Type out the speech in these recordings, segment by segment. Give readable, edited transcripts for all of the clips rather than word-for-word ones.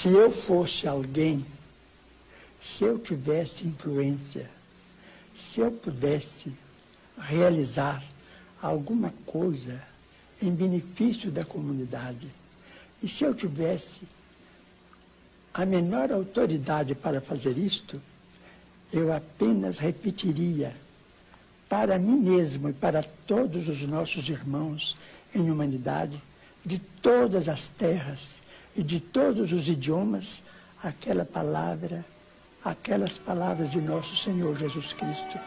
Se eu fosse alguém, se eu tivesse influência, se eu pudesse realizar alguma coisa em benefício da comunidade, e se eu tivesse a menor autoridade para fazer isto, eu apenas repetiria para mim mesmo e para todos os nossos irmãos em humanidade, de todas as terras e de todos os idiomas, aquelas palavras de nosso Senhor Jesus Cristo.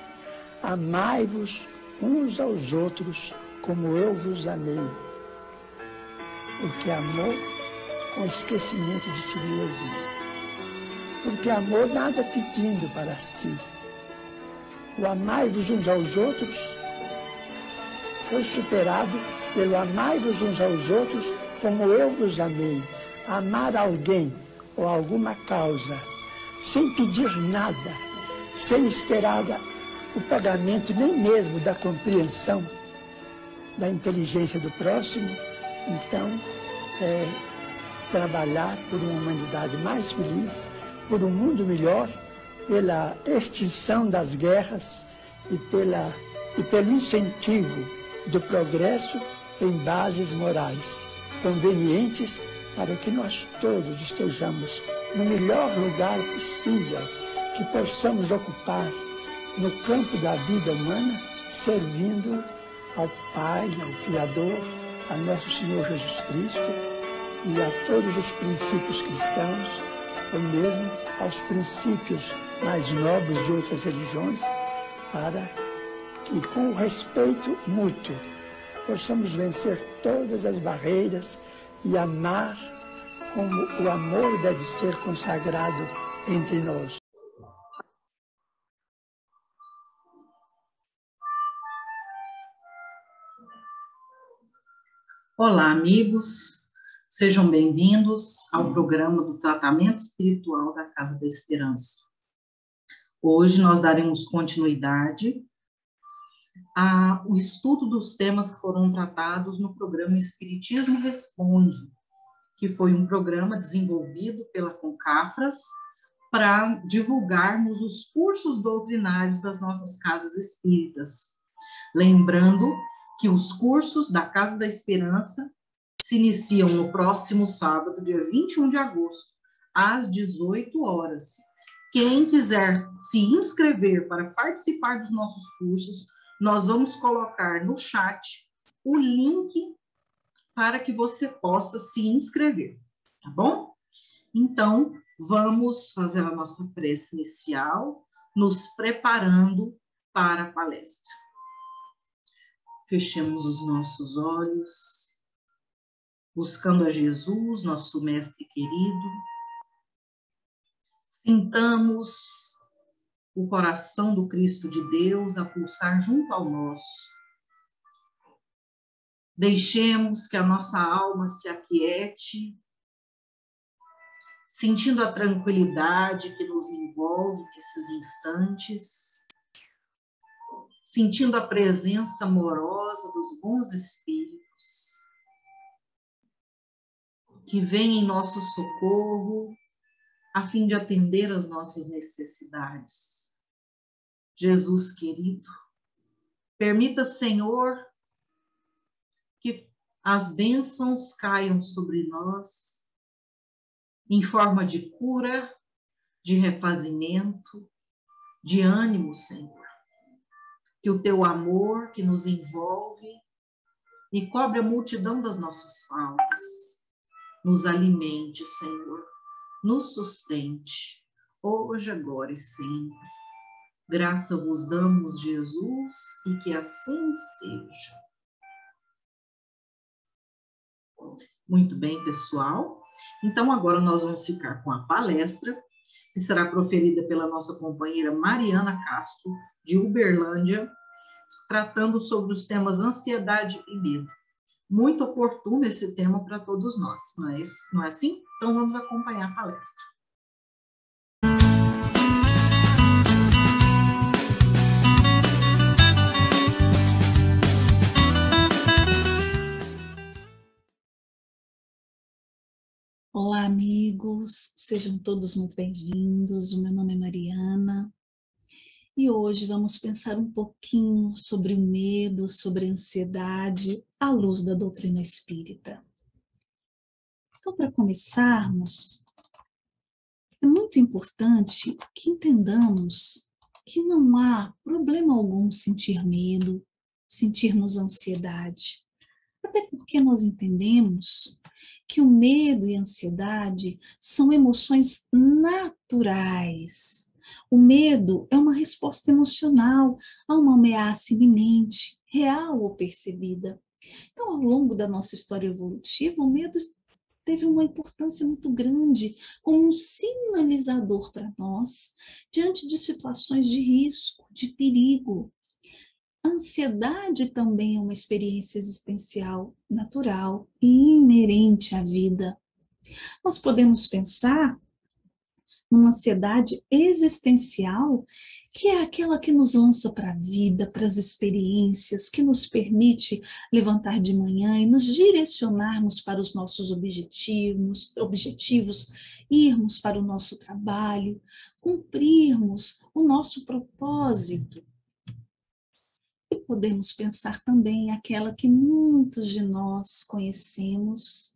Amai-vos uns aos outros como eu vos amei. Porque amor com esquecimento de si mesmo. Porque amor nada pedindo para si. O amai-vos uns aos outros foi superado pelo amai-vos uns aos outros como eu vos amei. Amar alguém ou alguma causa sem pedir nada, sem esperar o pagamento nem mesmo da compreensão da inteligência do próximo. Então, trabalhar por uma humanidade mais feliz, por um mundo melhor, pela extinção das guerras e pelo incentivo do progresso em bases morais convenientes para que nós todos estejamos no melhor lugar possível, que possamos ocupar no campo da vida humana, servindo ao Pai, ao Criador, a nosso Senhor Jesus Cristo e a todos os princípios cristãos, ou mesmo aos princípios mais nobres de outras religiões, para que, com o respeito mútuo, possamos vencer todas as barreiras e amar como o amor deve ser consagrado entre nós. Olá, amigos, sejam bem-vindos ao programa do Tratamento Espiritual da Casa da Esperança. Hoje nós daremos continuidade ao estudo dos temas que foram tratados no programa Espiritismo Responde, que foi um programa desenvolvido pela Concafras para divulgarmos os cursos doutrinários das nossas casas espíritas. Lembrando que os cursos da Casa da Esperança se iniciam no próximo sábado, dia 21 de agosto, às 18 horas. Quem quiser se inscrever para participar dos nossos cursos, nós vamos colocar no chat o link para que você possa se inscrever, tá bom? Então, vamos fazer a nossa prece inicial, nos preparando para a palestra. Fechemos os nossos olhos, buscando a Jesus, nosso Mestre querido. Sintamos o coração do Cristo de Deus a pulsar junto ao nosso. Deixemos que a nossa alma se aquiete, sentindo a tranquilidade que nos envolve nesses instantes, sentindo a presença amorosa dos bons espíritos, que vêm em nosso socorro, a fim de atender às nossas necessidades. Jesus querido, permita, Senhor, que as bênçãos caiam sobre nós, em forma de cura, de refazimento, de ânimo, Senhor. Que o teu amor que nos envolve e cobre a multidão das nossas faltas, nos alimente, Senhor, nos sustente, hoje, agora e sempre. Graça vos damos, Jesus, e que assim seja. Muito bem, pessoal. Então, agora nós vamos ficar com a palestra, que será proferida pela nossa companheira Mariana Castro, de Uberlândia, tratando sobre os temas ansiedade e medo. Muito oportuno esse tema para todos nós, não é assim? Então, vamos acompanhar a palestra. Olá, amigos, sejam todos muito bem-vindos. O meu nome é Mariana e hoje vamos pensar um pouquinho sobre o medo, sobre a ansiedade, à luz da doutrina espírita. Então, para começarmos, é muito importante que entendamos que não há problema algum sentir medo, sentirmos ansiedade. Até porque nós entendemos que o medo e a ansiedade são emoções naturais. O medo é uma resposta emocional a uma ameaça iminente, real ou percebida. Então, ao longo da nossa história evolutiva, o medo teve uma importância muito grande como um sinalizador para nós diante de situações de risco, de perigo. A ansiedade também é uma experiência existencial natural e inerente à vida. Nós podemos pensar numa ansiedade existencial que é aquela que nos lança para a vida, para as experiências, que nos permite levantar de manhã e nos direcionarmos para os nossos objetivos, irmos para o nosso trabalho, cumprirmos o nosso propósito. E podemos pensar também aquela que muitos de nós conhecemos,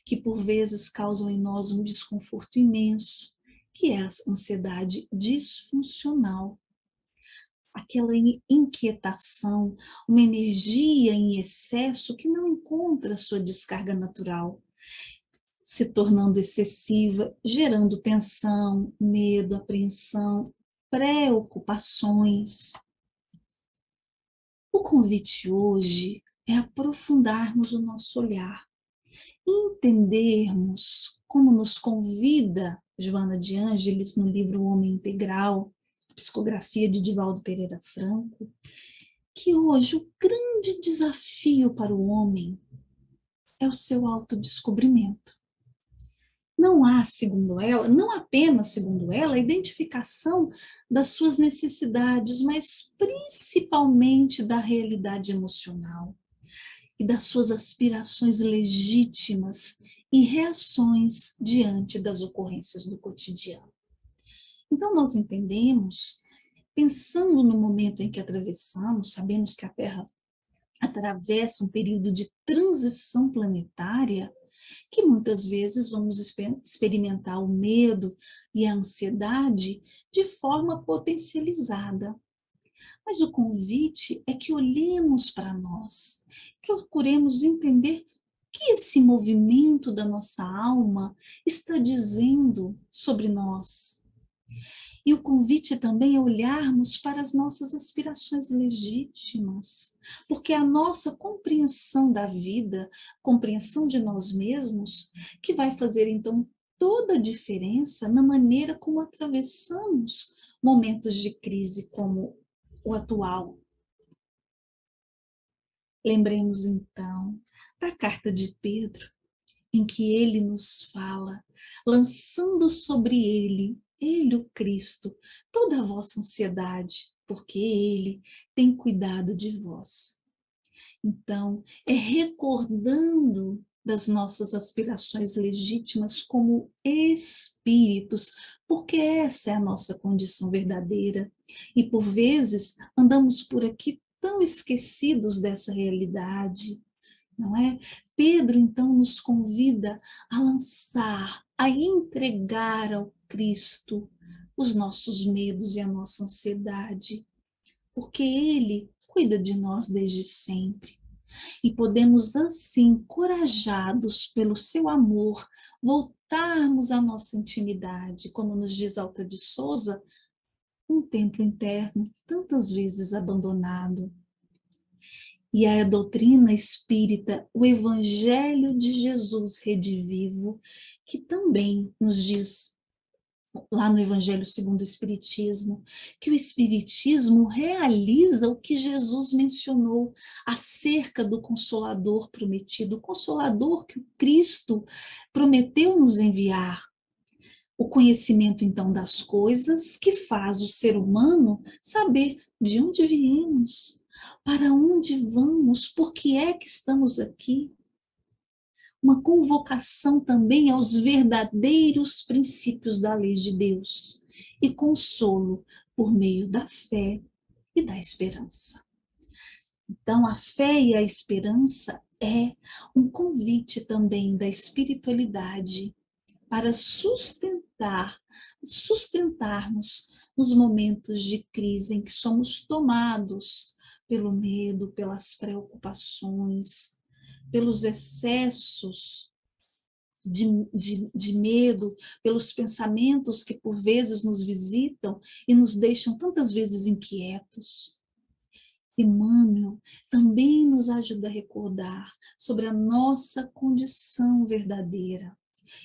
que por vezes causam em nós um desconforto imenso, que é a ansiedade disfuncional. Aquela inquietação, uma energia em excesso que não encontra sua descarga natural, se tornando excessiva, gerando tensão, medo, apreensão, preocupações. O convite hoje é aprofundarmos o nosso olhar, entendermos como nos convida Joana de Ângeles no livro O Homem Integral, psicografia de Divaldo Pereira Franco, que hoje o grande desafio para o homem é o seu autodescobrimento. Não há, segundo ela, não apenas segundo ela, a identificação das suas necessidades, mas principalmente da realidade emocional e das suas aspirações legítimas e reações diante das ocorrências do cotidiano. Então, nós entendemos, pensando no momento em que atravessamos, sabemos que a Terra atravessa um período de transição planetária, que muitas vezes vamos experimentar o medo e a ansiedade de forma potencializada. Mas o convite é que olhemos para nós, procuremos entender o que esse movimento da nossa alma está dizendo sobre nós. E o convite também é olharmos para as nossas aspirações legítimas, porque é a nossa compreensão da vida, compreensão de nós mesmos, que vai fazer então toda a diferença na maneira como atravessamos momentos de crise como o atual. Lembremos então da carta de Pedro, em que ele nos fala, lançando sobre ele, o Cristo, toda a vossa ansiedade, porque ele tem cuidado de vós. Então, é recordando das nossas aspirações legítimas como espíritos, porque essa é a nossa condição verdadeira. E por vezes andamos por aqui tão esquecidos dessa realidade, não é? Pedro, então, nos convida a lançar, a entregar ao Cristo os nossos medos e a nossa ansiedade, porque Ele cuida de nós desde sempre. E podemos, assim, encorajados pelo seu amor, voltarmos à nossa intimidade, como nos diz Alta de Souza, um templo interno tantas vezes abandonado. E a doutrina espírita, o Evangelho de Jesus redivivo, que também nos diz, lá no Evangelho segundo o Espiritismo, que o Espiritismo realiza o que Jesus mencionou acerca do Consolador prometido, o Consolador que o Cristo prometeu nos enviar. O conhecimento, então, das coisas que faz o ser humano saber de onde viemos, para onde vamos, por que é que estamos aqui. Uma convocação também aos verdadeiros princípios da lei de Deus e consolo por meio da fé e da esperança. Então, a fé e a esperança é um convite também da espiritualidade para sustentarmos nos momentos de crise em que somos tomados pelo medo, pelas preocupações, pelos excessos de medo, pelos pensamentos que por vezes nos visitam e nos deixam tantas vezes inquietos. Emmanuel também nos ajuda a recordar sobre a nossa condição verdadeira.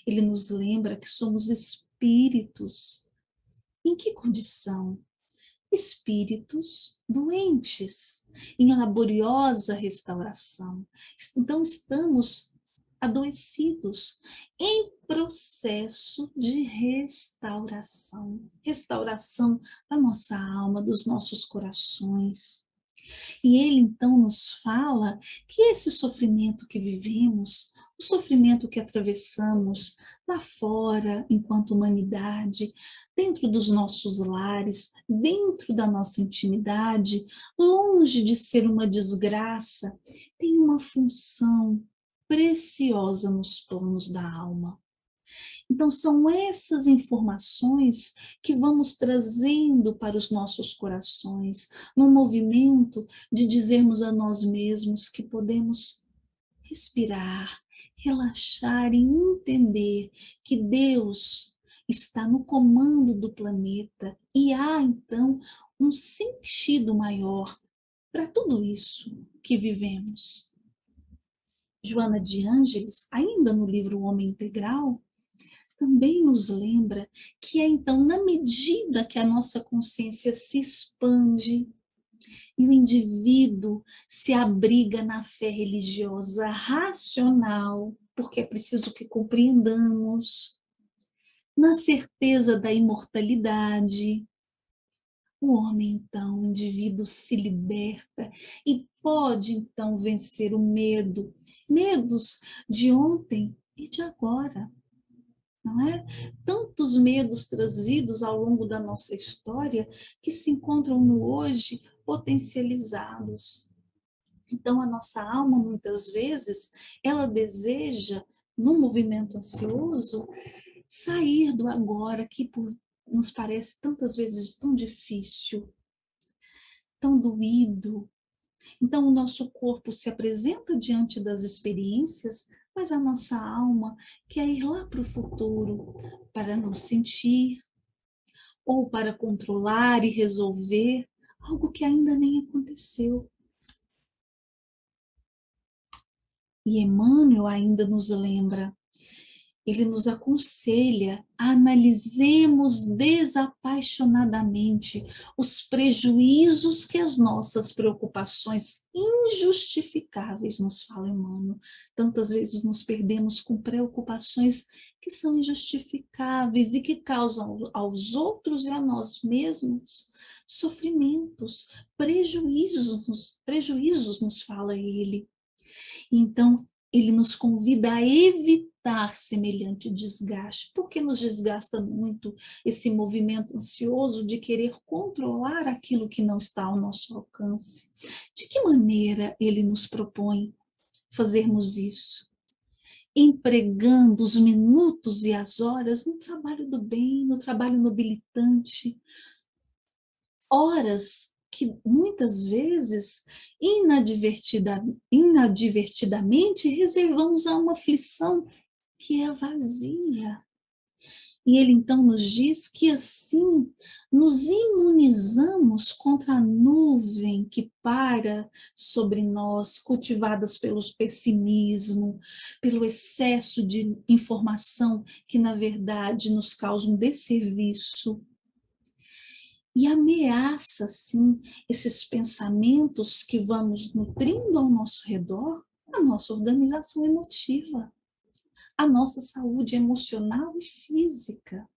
Ele nos lembra que somos espíritos. Em que condição? Espíritos doentes, em laboriosa restauração. Então, estamos adoecidos, em processo de restauração. Restauração da nossa alma, dos nossos corações. E ele então nos fala que esse sofrimento que vivemos, o sofrimento que atravessamos lá fora, enquanto humanidade, dentro dos nossos lares, dentro da nossa intimidade, longe de ser uma desgraça, tem uma função preciosa nos planos da alma. Então, são essas informações que vamos trazendo para os nossos corações, num movimento de dizermos a nós mesmos que podemos respirar, relaxar e entender que Deus está no comando do planeta e há, então, um sentido maior para tudo isso que vivemos. Joana de Ângeles, ainda no livro O Homem Integral, também nos lembra que é então na medida que a nossa consciência se expande e o indivíduo se abriga na fé religiosa racional, porque é preciso que compreendamos, na certeza da imortalidade, o homem então, o indivíduo se liberta e pode então vencer o medo, medos de ontem e de agora. Não é? Tantos medos trazidos ao longo da nossa história que se encontram no hoje potencializados. Então, a nossa alma, muitas vezes, ela deseja, num movimento ansioso, sair do agora, que nos parece tantas vezes tão difícil, tão doído. Então, o nosso corpo se apresenta diante das experiências, mas a nossa alma quer ir lá para o futuro, para não sentir, ou para controlar e resolver algo que ainda nem aconteceu. E Emmanuel ainda nos lembra, ele nos aconselha a analisemos desapaixonadamente os prejuízos que as nossas preocupações injustificáveis, nos fala Emmanuel. Tantas vezes nos perdemos com preocupações que são injustificáveis e que causam aos outros e a nós mesmos sofrimentos, prejuízos nos fala ele. Então, ele nos convida a evitar semelhante desgaste, porque nos desgasta muito esse movimento ansioso de querer controlar aquilo que não está ao nosso alcance. De que maneira ele nos propõe fazermos isso? Empregando os minutos e as horas no trabalho do bem, no trabalho nobilitante, horas que muitas vezes, inadvertidamente, reservamos a uma aflição que é vazia. E ele então nos diz que assim nos imunizamos contra a nuvem que paira sobre nós, cultivadas pelo pessimismo, pelo excesso de informação que, na verdade, nos causa um desserviço. E ameaça, sim, esses pensamentos que vamos nutrindo ao nosso redor, a nossa organização emotiva, a nossa saúde emocional e física.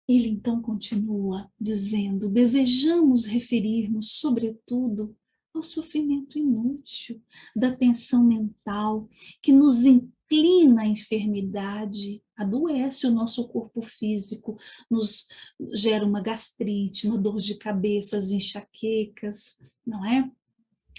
Ele então continua dizendo, desejamos referir-nos, sobretudo, ao sofrimento inútil, da tensão mental, que nos inclina à enfermidade, adoece o nosso corpo físico, nos gera uma gastrite, uma dor de cabeça, as enxaquecas, não é?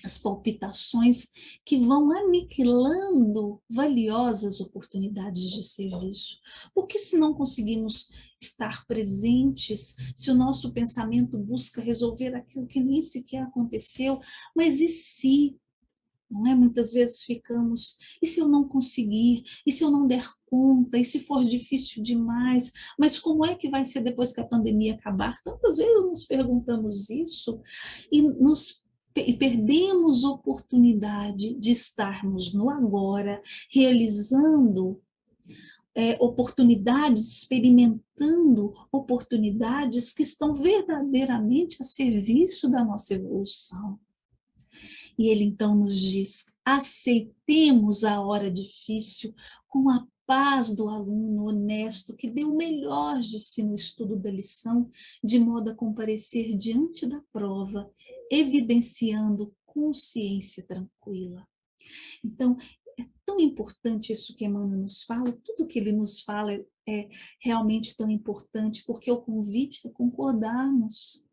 As palpitações que vão aniquilando valiosas oportunidades de serviço. Porque se não conseguimos estar presentes, se o nosso pensamento busca resolver aquilo que nem sequer aconteceu, mas e se? Não é? Muitas vezes ficamos, e se eu não conseguir? E se eu não der conta? E se for difícil demais? Mas como é que vai ser depois que a pandemia acabar? Tantas vezes nos perguntamos isso e perdemos oportunidade de estarmos no agora, realizando oportunidades, experimentando oportunidades que estão verdadeiramente a serviço da nossa evolução. E ele então nos diz: aceitemos a hora difícil com a paz do aluno honesto que deu o melhor de si no estudo da lição, de modo a comparecer diante da prova, evidenciando consciência tranquila. Então, é tão importante isso que Emmanuel nos fala, tudo que ele nos fala é realmente tão importante, porque o convite é concordarmos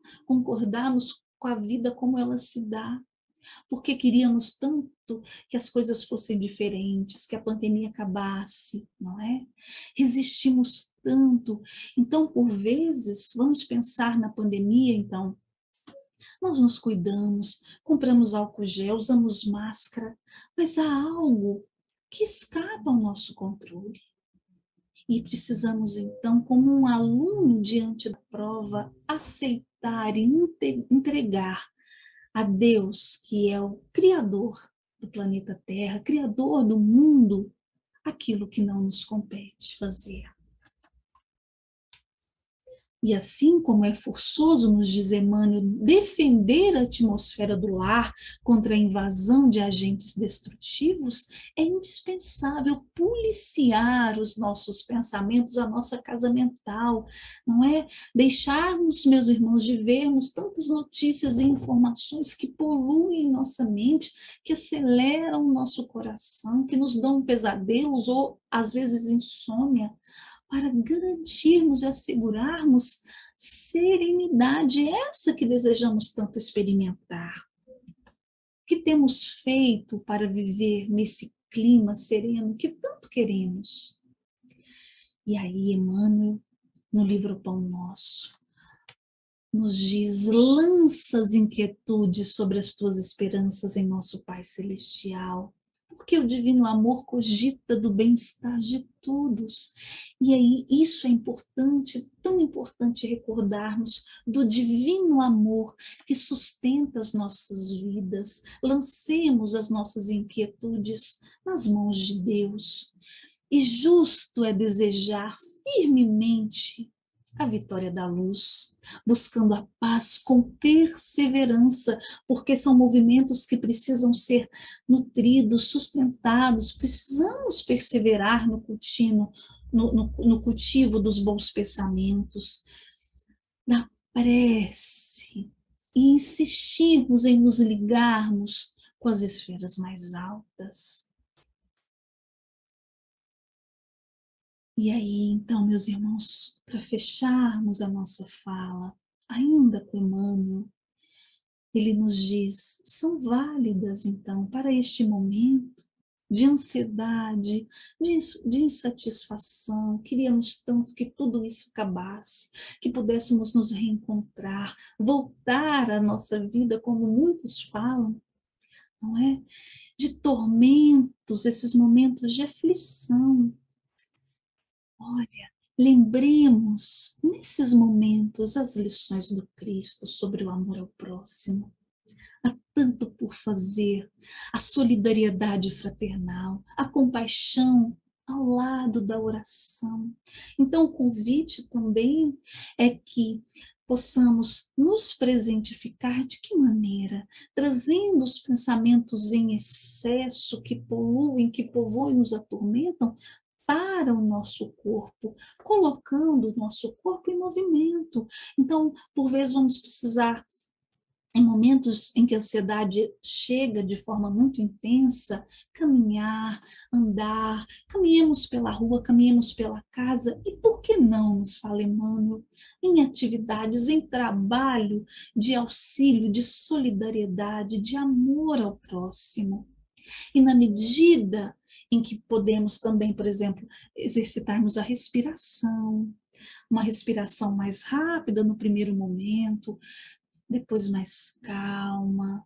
com a vida como ela se dá, porque queríamos tanto que as coisas fossem diferentes, que a pandemia acabasse, não é? Resistimos tanto. Então, por vezes, vamos pensar na pandemia, então, nós nos cuidamos, compramos álcool gel, usamos máscara, mas há algo que escapa ao nosso controle. E precisamos, então, como um aluno diante da prova, aceitar e entregar a Deus, que é o Criador do planeta Terra, Criador do mundo, aquilo que não nos compete fazer. E assim como é forçoso, nos diz Emmanuel, defender a atmosfera do lar contra a invasão de agentes destrutivos, é indispensável policiar os nossos pensamentos, a nossa casa mental, não é? Deixarmos, meus irmãos, de vermos tantas notícias e informações que poluem nossa mente, que aceleram o nosso coração, que nos dão pesadelos ou, às vezes, insônia, para garantirmos e assegurarmos serenidade, essa que desejamos tanto experimentar. O que temos feito para viver nesse clima sereno que tanto queremos? E aí, Emmanuel, no livro Pão Nosso, nos diz: lança as inquietudes sobre as tuas esperanças em nosso Pai Celestial, porque o divino amor cogita do bem-estar de todos. E aí, isso é importante, tão importante recordarmos do divino amor que sustenta as nossas vidas. Lancemos as nossas inquietudes nas mãos de Deus. E justo é desejar firmemente a vitória da luz, buscando a paz com perseverança, porque são movimentos que precisam ser nutridos, sustentados, precisamos perseverar no cultivo dos bons pensamentos, na prece, e insistirmos em nos ligarmos com as esferas mais altas. E aí, então, meus irmãos, para fecharmos a nossa fala, ainda com Emmanuel, ele nos diz: são válidas, então, para este momento de ansiedade, de insatisfação, queríamos tanto que tudo isso acabasse, que pudéssemos nos reencontrar, voltar à nossa vida, como muitos falam, não é? De tormentos, esses momentos de aflição. Olha, lembremos nesses momentos as lições do Cristo sobre o amor ao próximo. Há tanto por fazer, a solidariedade fraternal, a compaixão ao lado da oração. Então, o convite também é que possamos nos presentificar de que maneira? Trazendo os pensamentos em excesso que poluem, que povoam e nos atormentam, para o nosso corpo, colocando o nosso corpo em movimento. Então, por vezes, vamos precisar, em momentos em que a ansiedade chega de forma muito intensa, caminhar, andar, caminhemos pela rua, caminhemos pela casa, e por que não, nos fala Emmanuel, em atividades, em trabalho de auxílio, de solidariedade, de amor ao próximo. E na medida em que podemos também, por exemplo, exercitarmos a respiração, uma respiração mais rápida no primeiro momento, depois mais calma.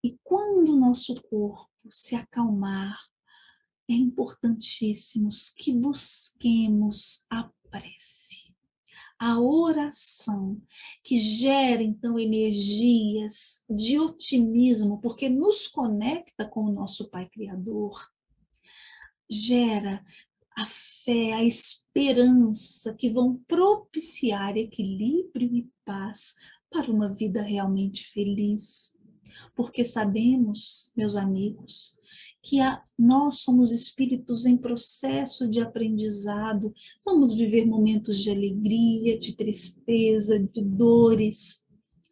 E quando o nosso corpo se acalmar, é importantíssimo que busquemos a prece, a oração, que gera então energias de otimismo, porque nos conecta com o nosso Pai Criador, gera a fé, a esperança que vão propiciar equilíbrio e paz para uma vida realmente feliz. porque sabemos, meus amigos, que nós somos espíritos em processo de aprendizado, vamos viver momentos de alegria, de tristeza, de dores,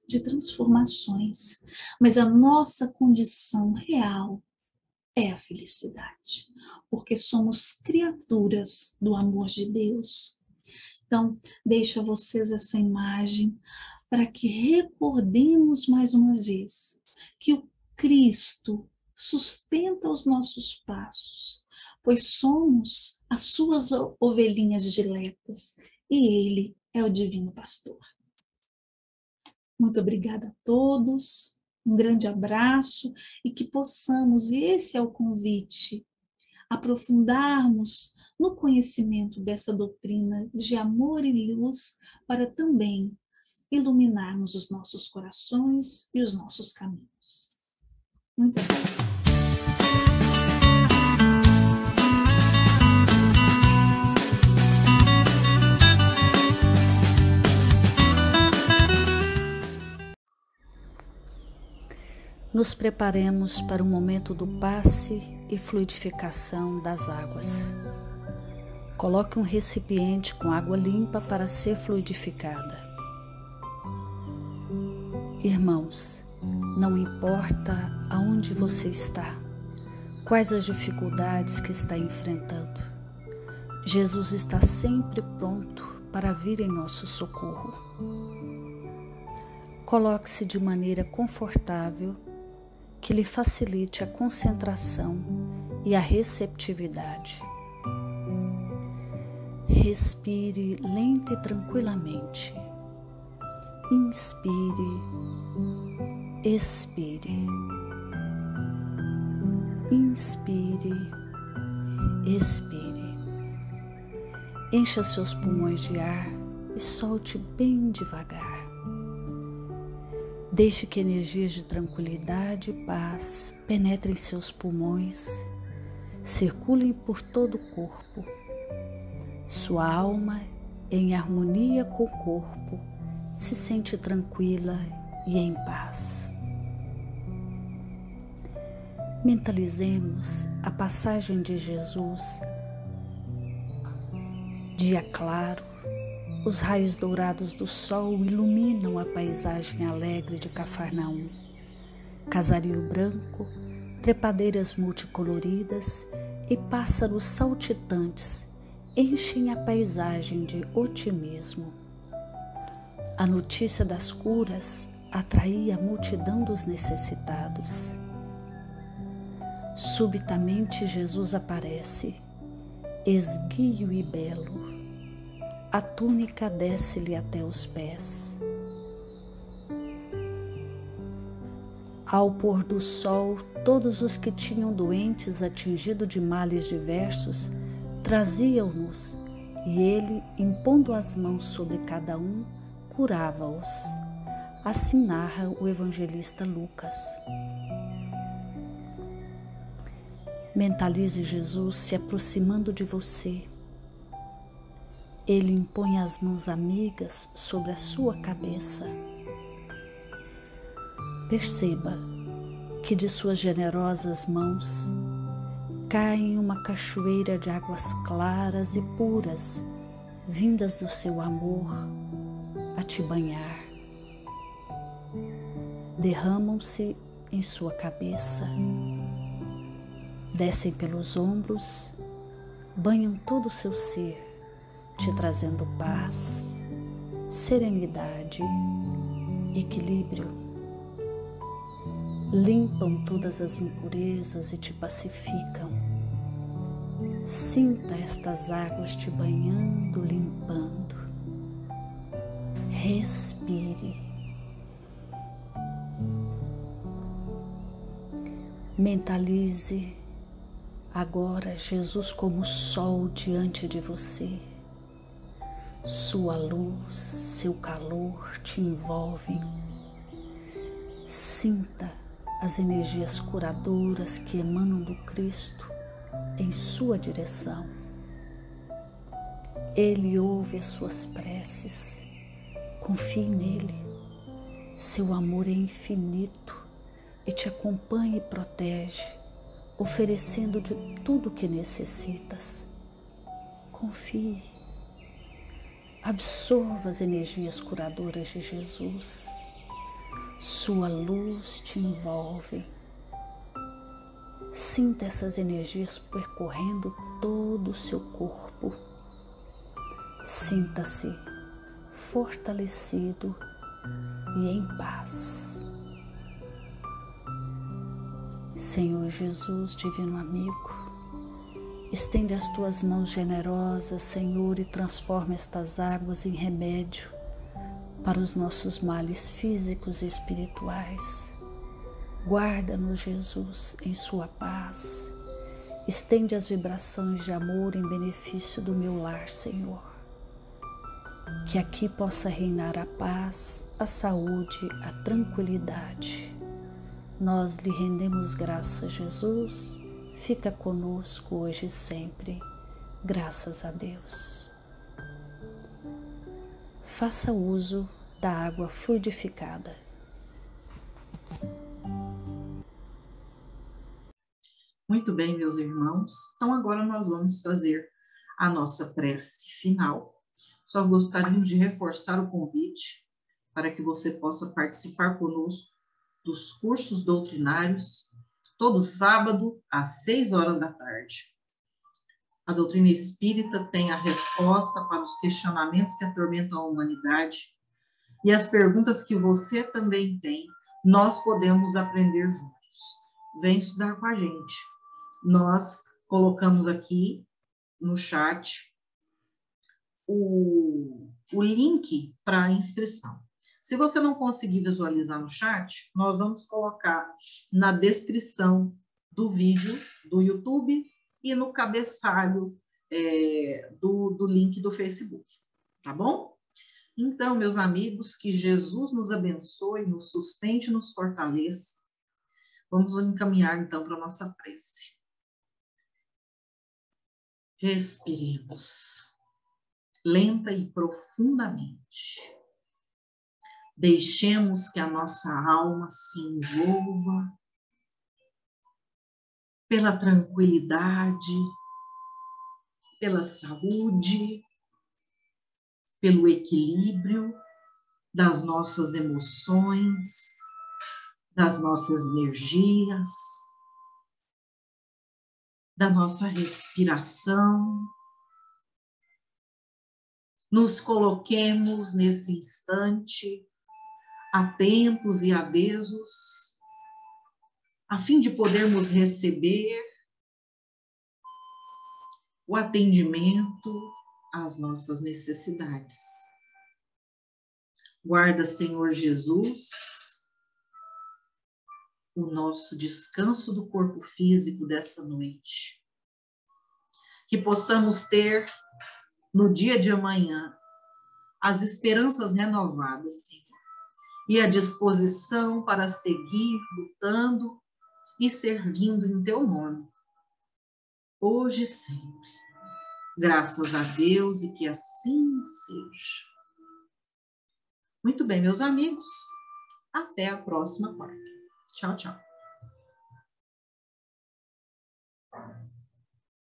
de transformações, mas a nossa condição real é a felicidade, porque somos criaturas do amor de Deus. Então, deixo a vocês essa imagem para que recordemos mais uma vez que o Cristo sustenta os nossos passos, pois somos as suas ovelhinhas diletas e Ele é o divino pastor. Muito obrigada a todos, um grande abraço e que possamos, e esse é o convite, aprofundarmos no conhecimento dessa doutrina de amor e luz para também iluminarmos os nossos corações e os nossos caminhos. Muito obrigada. Nos preparemos para o momento do passe e fluidificação das águas. Coloque um recipiente com água limpa para ser fluidificada. Irmãos, não importa aonde você está, quais as dificuldades que está enfrentando, Jesus está sempre pronto para vir em nosso socorro. Coloque-se de maneira confortável, que lhe facilite a concentração e a receptividade. Respire lenta e tranquilamente. Inspire, expire. Inspire, expire. Encha seus pulmões de ar e solte bem devagar. Deixe que energias de tranquilidade e paz penetrem seus pulmões, circulem por todo o corpo. Sua alma, em harmonia com o corpo, se sente tranquila e em paz. Mentalizemos a passagem de Jesus. Dia claro, os raios dourados do sol iluminam a paisagem alegre de Cafarnaum. Casario branco, trepadeiras multicoloridas e pássaros saltitantes enchem a paisagem de otimismo. A notícia das curas atraía a multidão dos necessitados. Subitamente Jesus aparece, esguio e belo. A túnica desce-lhe até os pés. Ao pôr do sol, todos os que tinham doentes atingidos de males diversos traziam-nos, e ele, impondo as mãos sobre cada um, curava-os. Assim narra o evangelista Lucas. Mentalize Jesus se aproximando de você. Ele impõe as mãos amigas sobre a sua cabeça. Perceba que de suas generosas mãos cai uma cachoeira de águas claras e puras, vindas do seu amor a te banhar. Derramam-se em sua cabeça, descem pelos ombros, banham todo o seu ser, te trazendo paz, serenidade, equilíbrio. Limpam todas as impurezas e te pacificam. Sinta estas águas te banhando, limpando. Respire. Mentalize agora Jesus como sol diante de você. Sua luz, seu calor te envolvem. Sinta as energias curadoras que emanam do Cristo em sua direção. Ele ouve as suas preces. Confie nele. Seu amor é infinito e te acompanha e protege, oferecendo de tudo o que necessitas. Confie. Absorva as energias curadoras de Jesus. Sua luz te envolve. Sinta essas energias percorrendo todo o seu corpo. Sinta-se fortalecido e em paz. Senhor Jesus, divino amigo, estende as tuas mãos generosas, Senhor, e transforma estas águas em remédio para os nossos males físicos e espirituais. Guarda-nos, Jesus, em sua paz. Estende as vibrações de amor em benefício do meu lar, Senhor. Que aqui possa reinar a paz, a saúde, a tranquilidade. Nós lhe rendemos graças, Jesus. Fica conosco hoje e sempre. Graças a Deus. Faça uso da água fluidificada. Muito bem, meus irmãos. Então, agora nós vamos fazer a nossa prece final. Só gostaria de reforçar o convite para que você possa participar conosco dos cursos doutrinários, todo sábado, às 6 horas da tarde. A doutrina espírita tem a resposta para os questionamentos que atormentam a humanidade e as perguntas que você também tem, nós podemos aprender juntos. Vem estudar com a gente. Nós colocamos aqui no chat o link para a inscrição. Se você não conseguir visualizar no chat, nós vamos colocar na descrição do vídeo do YouTube e no cabeçalho do link do Facebook, tá bom? Então, meus amigos, que Jesus nos abençoe, nos sustente e nos fortaleça. Vamos encaminhar, então, para a nossa prece. Respiremos, lenta e profundamente. Deixemos que a nossa alma se envolva pela tranquilidade, pela saúde, pelo equilíbrio das nossas emoções, das nossas energias, da nossa respiração. Nos coloquemos nesse instante atentos e adesos, a fim de podermos receber o atendimento às nossas necessidades. Guarda, Senhor Jesus, o nosso descanso do corpo físico dessa noite. Que possamos ter, no dia de amanhã, as esperanças renovadas, Senhor, e a disposição para seguir lutando e servindo em Teu nome, hoje e sempre. Graças a Deus e que assim seja. Muito bem, meus amigos, até a próxima quarta. Tchau, tchau.